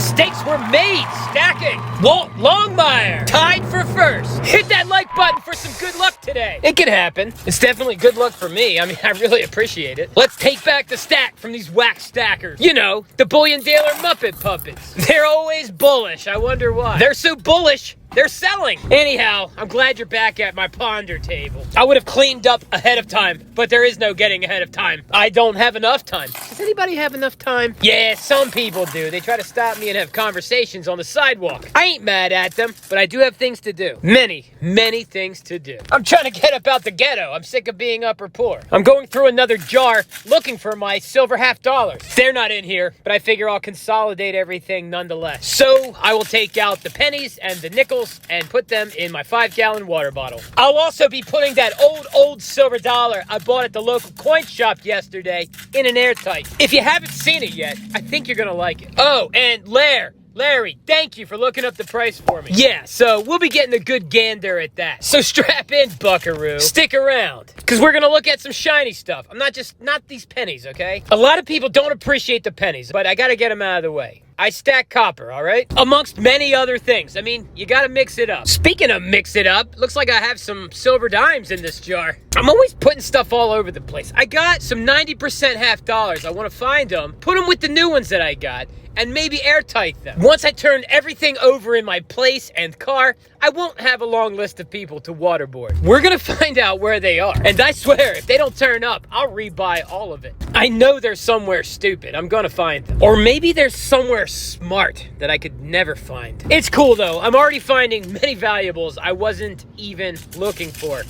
Mistakes were made stacking. Walt Longmire tied for first. Hit that like button for some good luck today. It could happen. It's definitely good luck for me. I mean, I really appreciate it. Let's take back the stack from these whack stackers. You know, the bullion dealer Muppet puppets. They're always bullish. I wonder why. They're so bullish, they're selling. Anyhow, I'm glad you're back at my ponder table. I would have cleaned up ahead of time, but there is no getting ahead of time. I don't have enough time. Does anybody have enough time? Yeah, some people do. They try to stop me and have conversations on the sidewalk. I ain't mad at them, but I do have things to do. Many, many things to do. I'm trying to get up out the ghetto. I'm sick of being upper poor. I'm going through another jar looking for my silver $50. They're not in here, but I figure I'll consolidate everything nonetheless. So I will take out the pennies and the nickels and put them in my 5-gallon water bottle. I'll also be putting that old silver dollar I bought at the local coin shop yesterday in an airtight. If you haven't seen it yet, I think you're gonna like it. Oh, and Larry, thank you for looking up the price for me. Yeah, so we'll be getting a good gander at that. So strap in, buckaroo. Stick around, because we're going to look at some shiny stuff. Not these pennies, okay? A lot of people don't appreciate the pennies, but I got to get them out of the way. I stack copper, all right? Amongst many other things. I mean, you got to mix it up. Speaking of mix it up, looks like I have some silver dimes in this jar. I'm always putting stuff all over the place. I got some 90% $50. I want to find them, put them with the new ones that I got, and maybe airtight them. Once I turn everything over in my place and car, I won't have a long list of people to waterboard. We're gonna find out where they are. And I swear, if they don't turn up, I'll rebuy all of it. I know they're somewhere stupid. I'm gonna find them. Or maybe there's somewhere smart that I could never find. It's cool though. I'm already finding many valuables I wasn't even looking for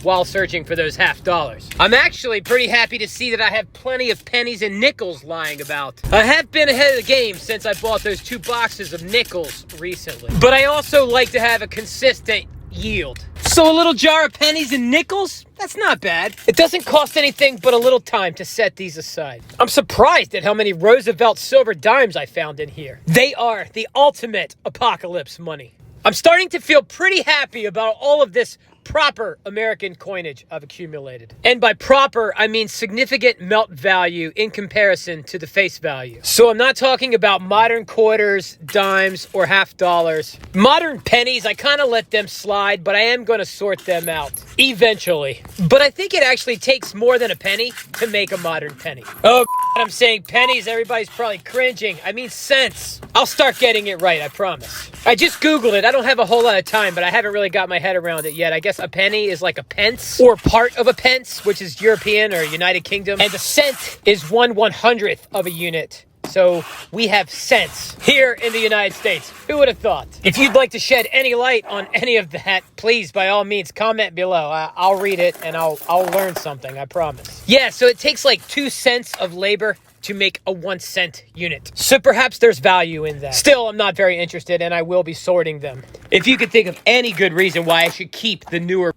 while searching for those $50. I'm actually pretty happy to see that I have plenty of pennies and nickels lying about. I have been ahead of the game since I bought those 2 boxes of nickels recently. But I also like to have a consistent yield. So a little jar of pennies and nickels? That's not bad. It doesn't cost anything but a little time to set these aside. I'm surprised at how many Roosevelt silver dimes I found in here. They are the ultimate apocalypse money. I'm starting to feel pretty happy about all of this proper American coinage I've accumulated. And by proper, I mean significant melt value in comparison to the face value. So I'm not talking about modern quarters, dimes, or $50. Modern pennies, I kind of let them slide, but I am going to sort them out eventually. But I think it actually takes more than a penny to make a modern penny. Oh, I'm saying pennies, everybody's probably cringing. I mean cents. I'll start getting it right, I promise. I just Googled it. I don't have a whole lot of time, but I haven't really got my head around it yet. I guess a penny is like a pence, or part of a pence, which is European or United Kingdom. And a cent is 1/100th of a unit. So we have cents here in the United States. Who would have thought? If you'd like to shed any light on any of that, please, by all means, comment below. I'll read it and I'll learn something, I promise. Yeah, so it takes like 2 cents of labor to make a 1 cent unit. So perhaps there's value in that. Still, I'm not very interested and I will be sorting them. If you could think of any good reason why I should keep the newer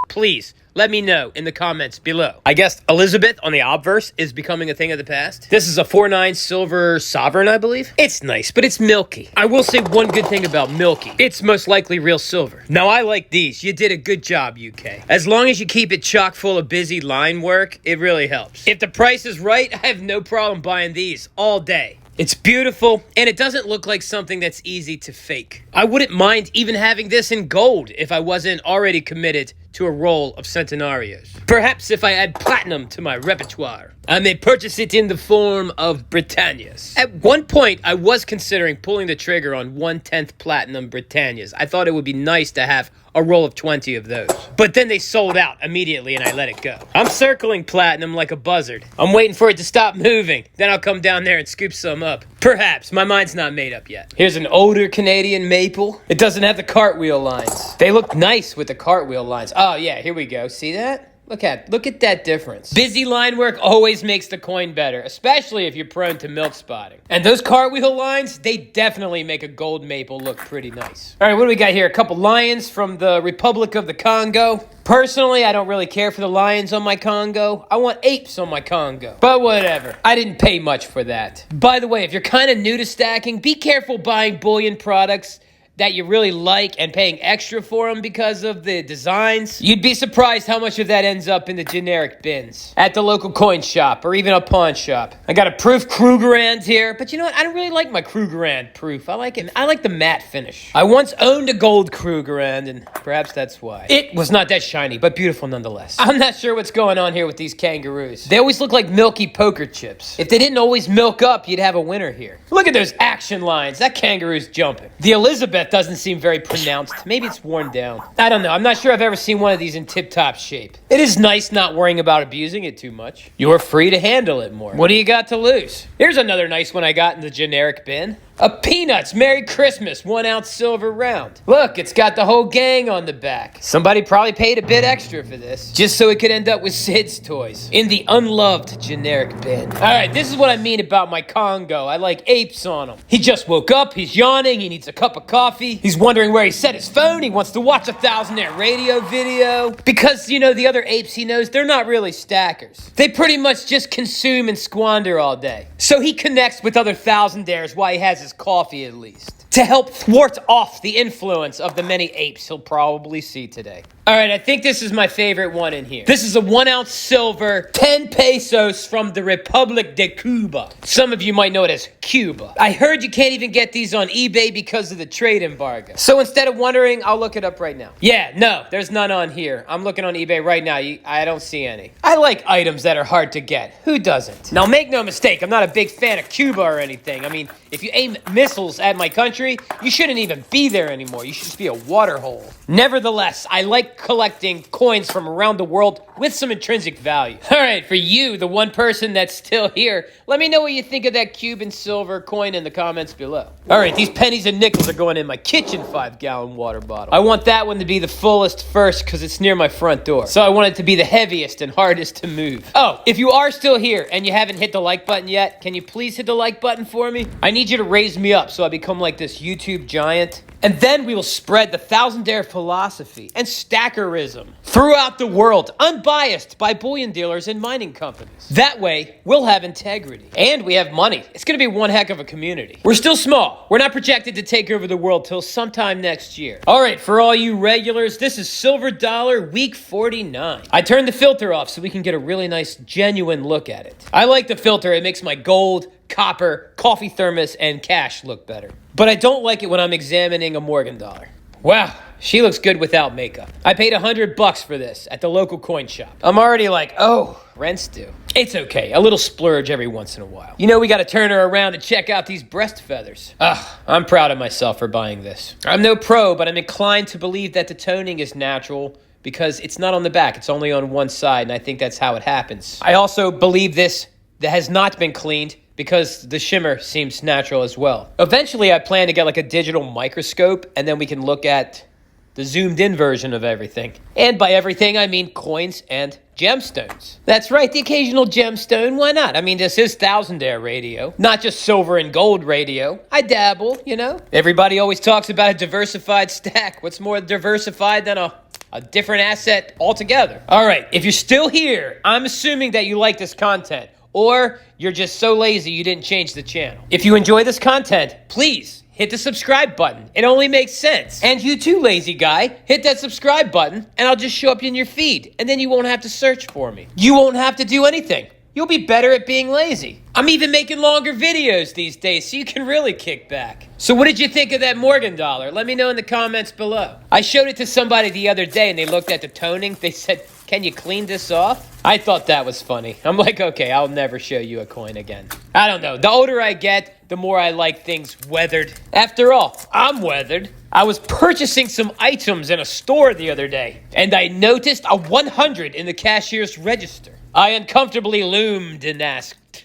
please let me know in the comments below. I guess Elizabeth on the obverse is becoming a thing of the past. This is a 4/9 silver sovereign, I believe. It's nice, but it's milky. I will say one good thing about milky. It's most likely real silver. Now, I like these. You did a good job, UK. As long as you keep it chock full of busy line work, it really helps. If the price is right, I have no problem buying these all day. It's beautiful, and it doesn't look like something that's easy to fake. I wouldn't mind even having this in gold if I wasn't already committed to a roll of centenarios. Perhaps if I add platinum to my repertoire, I may purchase it in the form of Britannias. At one point, I was considering pulling the trigger on 1/10 platinum Britannias. I thought it would be nice to have a roll of 20 of those. But then they sold out immediately and I let it go. I'm circling platinum like a buzzard. I'm waiting for it to stop moving. Then I'll come down there and scoop some up. Perhaps. My mind's not made up yet. Here's an older Canadian maple. It doesn't have the cartwheel lines. They look nice with the cartwheel lines. Oh yeah, here we go. See that? Look at that difference. Busy line work always makes the coin better, especially if you're prone to milk spotting. And those cartwheel lines, they definitely make a gold maple look pretty nice. All right, what do we got here? A couple lions from the Republic of the Congo. Personally, I don't really care for the lions on my Congo. I want apes on my Congo. But whatever. I didn't pay much for that. By the way, if you're kind of new to stacking, be careful buying bullion products that you really like and paying extra for them because of the designs, you'd be surprised how much of that ends up in the generic bins at the local coin shop or even a pawn shop. I got a proof Krugerrand here, but you know what? I don't really like my Krugerrand proof. I like it. I like the matte finish. I once owned a gold Krugerrand, and perhaps that's why. It was not that shiny, but beautiful nonetheless. I'm not sure what's going on here with these kangaroos. They always look like milky poker chips. If they didn't always milk up, you'd have a winner here. Look at those action lines. That kangaroo's jumping. The Elizabeth doesn't seem very pronounced. Maybe it's worn down. I don't know. I'm not sure I've ever seen one of these in tip-top shape. It is nice not worrying about abusing it too much. You're free to handle it more. What do you got to lose? Here's another nice one I got in the generic bin. A Peanuts Merry Christmas 1 ounce silver round. Look, it's got the whole gang on the back. Somebody probably paid a bit extra for this, just so it could end up with Sid's toys in the unloved generic bin. All right, this is what I mean about my Congo. I like apes on him. He just woke up, he's yawning, he needs a cup of coffee. He's wondering where he set his phone, he wants to watch a 1000-air radio video. Because, you know, the other apes he knows, they're not really stackers. They pretty much just consume and squander all day. So he connects with other 1000-airs while he has his coffee at least, to help thwart off the influence of the many apes he'll probably see today. All right, I think this is my favorite one in here. This is a 1 ounce silver, 10 pesos from the Republic de Cuba. Some of you might know it as Cuba. I heard you can't even get these on eBay because of the trade embargo. So instead of wondering, I'll look it up right now. Yeah, no, there's none on here. I'm looking on eBay right now. I don't see any. I like items that are hard to get. Who doesn't? Now, make no mistake, I'm not a big fan of Cuba or anything. I mean, if you aim missiles at my country, you shouldn't even be there anymore. You should just be a water hole. Nevertheless, I like collecting coins from around the world with some intrinsic value. All right, for you, the one person that's still here, let me know what you think of that Cuban silver coin in the comments below. All right, these pennies and nickels are going in my kitchen 5-gallon water bottle. I want that one to be the fullest first because it's near my front door. So I want it to be the heaviest and hardest to move. Oh, if you are still here and you haven't hit the like button yet, can you please hit the like button for me? I need you to raise me up so I become like this YouTube giant. And then we will spread the 1000-air philosophy and stackerism throughout the world, unbiased by bullion dealers and mining companies. That way, we'll have integrity. And we have money. It's going to be one heck of a community. We're still small. We're not projected to take over the world till sometime next year. All right, for all you regulars, this is Silver Dollar Week 49. I turned the filter off so we can get a really nice, genuine look at it. I like the filter. It makes my gold, copper, coffee thermos, and cash look better. But I don't like it when I'm examining a Morgan dollar. Wow, she looks good without makeup. I paid $100 for this at the local coin shop. I'm already like, oh, rent's due. It's okay, a little splurge every once in a while. You know, we gotta turn her around and check out these breast feathers. I'm proud of myself for buying this. I'm no pro, but I'm inclined to believe that the toning is natural because it's not on the back, it's only on one side, and I think that's how it happens. I also believe this that has not been cleaned because the shimmer seems natural as well. Eventually, I plan to get like a digital microscope, and then we can look at the zoomed-in version of everything. And by everything, I mean coins and gemstones. That's right, the occasional gemstone, why not? I mean, this is 1000-air radio, not just silver and gold radio. I dabble, you know? Everybody always talks about a diversified stack. What's more diversified than a different asset altogether? All right, if you're still here, I'm assuming that you like this content, or you're just so lazy you didn't change the channel. If you enjoy this content, please hit the subscribe button. It only makes sense. And you too, lazy guy, hit that subscribe button and I'll just show up in your feed. And then you won't have to search for me. You won't have to do anything. You'll be better at being lazy. I'm even making longer videos these days, so you can really kick back. So what did you think of that Morgan dollar? Let me know in the comments below. I showed it to somebody the other day and they looked at the toning. They said, can you clean this off? I thought that was funny. I'm like, okay, I'll never show you a coin again. I don't know. The older I get, the more I like things weathered. After all, I'm weathered. I was purchasing some items in a store the other day, and I noticed a 100 in the cashier's register. I uncomfortably loomed and asked,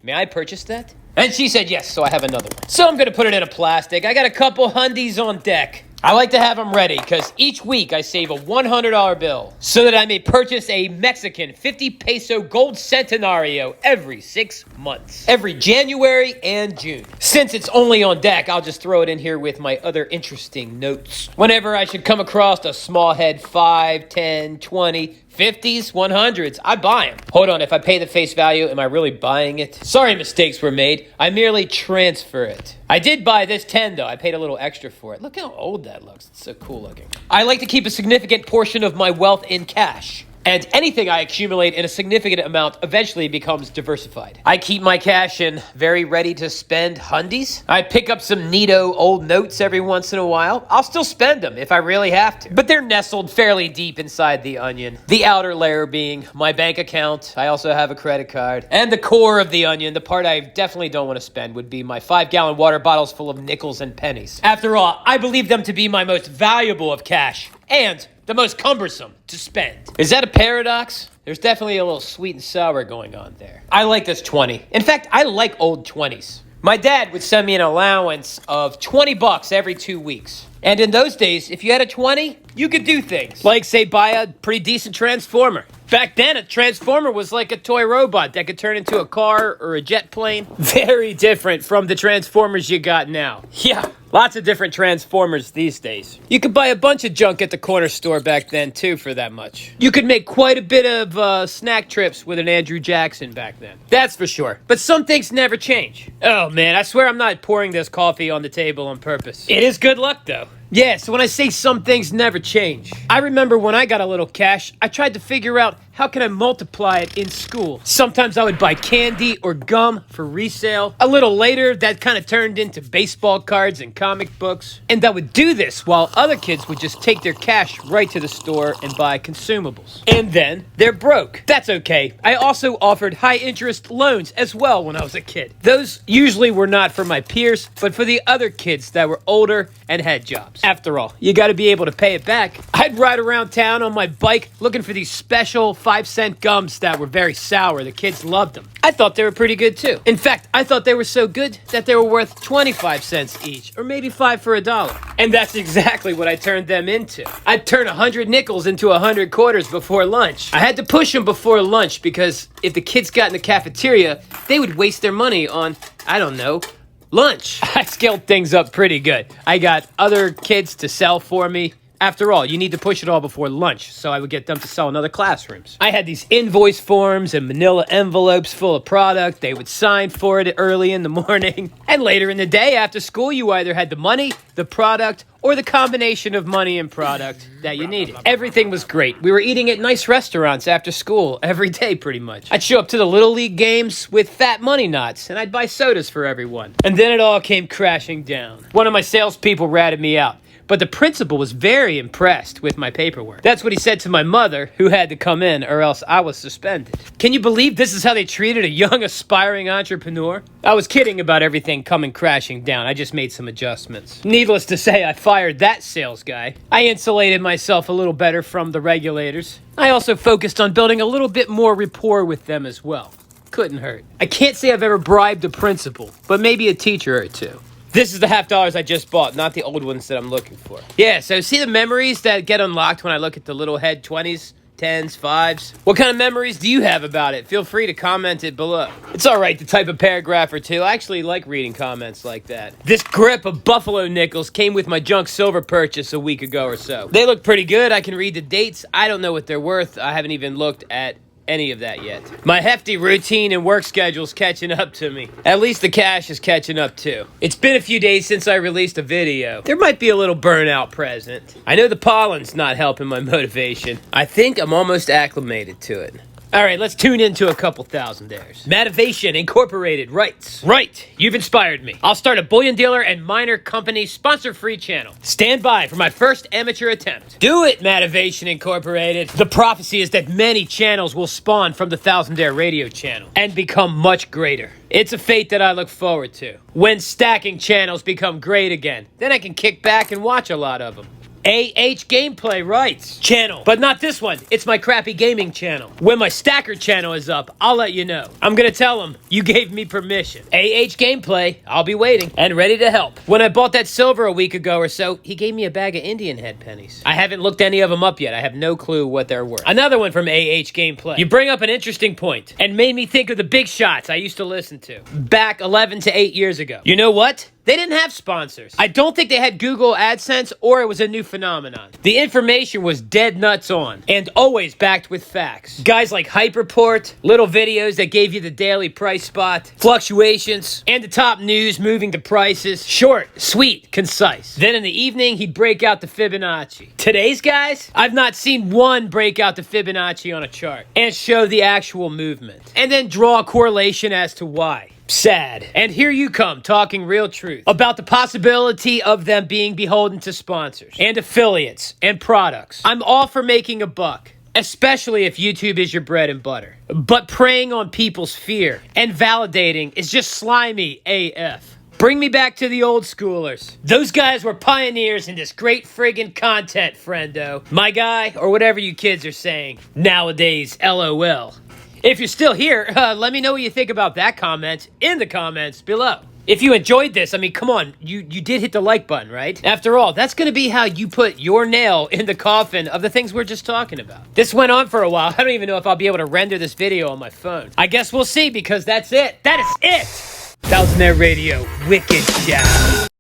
may I purchase that? And she said yes, so I have another one. So I'm going to put it in a plastic. I got a couple hundies on deck. I like to have them ready because each week I save a $100 bill so that I may purchase a Mexican 50 peso gold centenario every 6 months, every January and June. Since it's only on deck, I'll just throw it in here with my other interesting notes. Whenever I should come across a small head 5, 10, 20, 50s, 100s, I buy them. Hold on, if I pay the face value, am I really buying it? Sorry, mistakes were made. I merely transfer it. I did buy this 10 though. I paid a little extra for it. Look how old that looks. It's so cool looking. I like to keep a significant portion of my wealth in cash. And anything I accumulate in a significant amount eventually becomes diversified. I keep my cash in very ready to spend hundies. I pick up some neato old notes every once in a while. I'll still spend them if I really have to. But they're nestled fairly deep inside the onion. The outer layer being my bank account. I also have a credit card. And the core of the onion, the part I definitely don't want to spend, would be my 5-gallon water bottles full of nickels and pennies. After all, I believe them to be my most valuable of cash. And the most cumbersome to spend. Is that a paradox? There's definitely a little sweet and sour going on there. I like this 20. In fact, I like old 20s. My dad would send me an allowance of $20 every 2 weeks. And in those days, if you had a 20, you could do things. Like, say, buy a pretty decent transformer. Back then, a transformer was like a toy robot that could turn into a car or a jet plane. Very different from the transformers you got now. Yeah, lots of different transformers these days. You could buy a bunch of junk at the corner store back then, too, for that much. You could make quite a bit of snack trips with an Andrew Jackson back then. That's for sure. But some things never change. Oh, man, I swear I'm not pouring this coffee on the table on purpose. It is good luck, though. Yeah, so when I say some things never change, I remember when I got a little cash, I tried to figure out how can I multiply it in school. Sometimes I would buy candy or gum for resale. A little later, that kind of turned into baseball cards and comic books. And I would do this while other kids would just take their cash right to the store and buy consumables. And then they're broke. That's okay. I also offered high interest loans as well when I was a kid. Those usually were not for my peers, but for the other kids that were older and had jobs. After all, you got to be able to pay it back. I'd ride around town on my bike looking for these special 5-cent gums that were very sour. The kids loved them. I thought they were pretty good too. In fact, I thought they were so good that they were worth 25 cents each, or maybe 5 for $1. And that's exactly what I turned them into. I'd turn 100 nickels into 100 quarters before lunch. I had to push them before lunch because if the kids got in the cafeteria, they would waste their money on, I don't know, lunch. I scaled things up pretty good. I got other kids to sell for me. After all, you need to push it all before lunch, so I would get them to sell in other classrooms. I had these invoice forms and manila envelopes full of product. They would sign for it early in the morning. And later in the day after school, you either had the money, the product, or the combination of money and product that you needed. Everything was great. We were eating at nice restaurants after school every day, pretty much. I'd show up to the Little League games with fat money knots, and I'd buy sodas for everyone. And then it all came crashing down. One of my salespeople ratted me out. But the principal was very impressed with my paperwork. That's what he said to my mother, who had to come in, or else I was suspended. Can you believe this is how they treated a young, aspiring entrepreneur? I was kidding about everything coming crashing down. I just made some adjustments. Needless to say, I fired that sales guy. I insulated myself a little better from the regulators. I also focused on building a little bit more rapport with them as well. Couldn't hurt. I can't say I've ever bribed a principal, but maybe a teacher or two. This is the $50 I just bought, not the old ones that I'm looking for. Yeah, so see the memories that get unlocked when I look at the little head 20s, 10s, 5s? What kind of memories do you have about it? Feel free to comment it below. It's all right to type a paragraph or two. I actually like reading comments like that. This grip of buffalo nickels came with my junk silver purchase a week ago or so. They look pretty good. I can read the dates. I don't know what they're worth. I haven't even looked at any of that yet. My hefty routine and work schedule's catching up to me. At least the cash is catching up too. It's been a few days since I released a video. There might be a little burnout present. I know the pollen's not helping my motivation. I think I'm almost acclimated to it. All right, let's tune into a couple thousandaires. Motivation Incorporated writes, right, you've inspired me. I'll start a bullion dealer and miner company sponsor-free channel. Stand by for my first amateur attempt. Do it, Motivation Incorporated. The prophecy is that many channels will spawn from the Thousandaire radio channel and become much greater. It's a fate that I look forward to. When stacking channels become great again, then I can kick back and watch a lot of them. AH Gameplay writes, channel, but not this one. It's my crappy gaming channel. When my stacker channel is up, I'll let you know. I'm gonna tell him you gave me permission. AH Gameplay, I'll be waiting and ready to help. When I bought that silver a week ago or so, he gave me a bag of Indian head pennies. I haven't looked any of them up yet. I have no clue what they're worth. Another one from AH Gameplay. You bring up an interesting point and made me think of the big shots I used to listen to back 11 to 8 years ago. You know what? They didn't have sponsors. I don't think they had Google AdSense or it was a new phenomenon. The information was dead nuts on and always backed with facts. Guys like Hyperport, little videos that gave you the daily price spot, fluctuations, and the top news moving to prices. Short, sweet, concise. Then in the evening, he'd break out the Fibonacci. Today's guys, I've not seen one break out the Fibonacci on a chart and show the actual movement and then draw a correlation as to why. Sad. And here you come talking real truth about the possibility of them being beholden to sponsors and affiliates and products. I'm all for making a buck, especially if YouTube is your bread and butter. But preying on people's fear and validating is just slimy AF. Bring me back to the old schoolers. Those guys were pioneers in this great friggin' content, friendo. My guy, or whatever you kids are saying. Nowadays, LOL. If you're still here, let me know what you think about that comment in the comments below. If you enjoyed this, I mean, come on, you did hit the like button, right? After all, that's going to be how you put your nail in the coffin of the things we're just talking about. This went on for a while. I don't even know if I'll be able to render this video on my phone. I guess we'll see, because that's it. That is it! Thousandaire Radio, wicked job.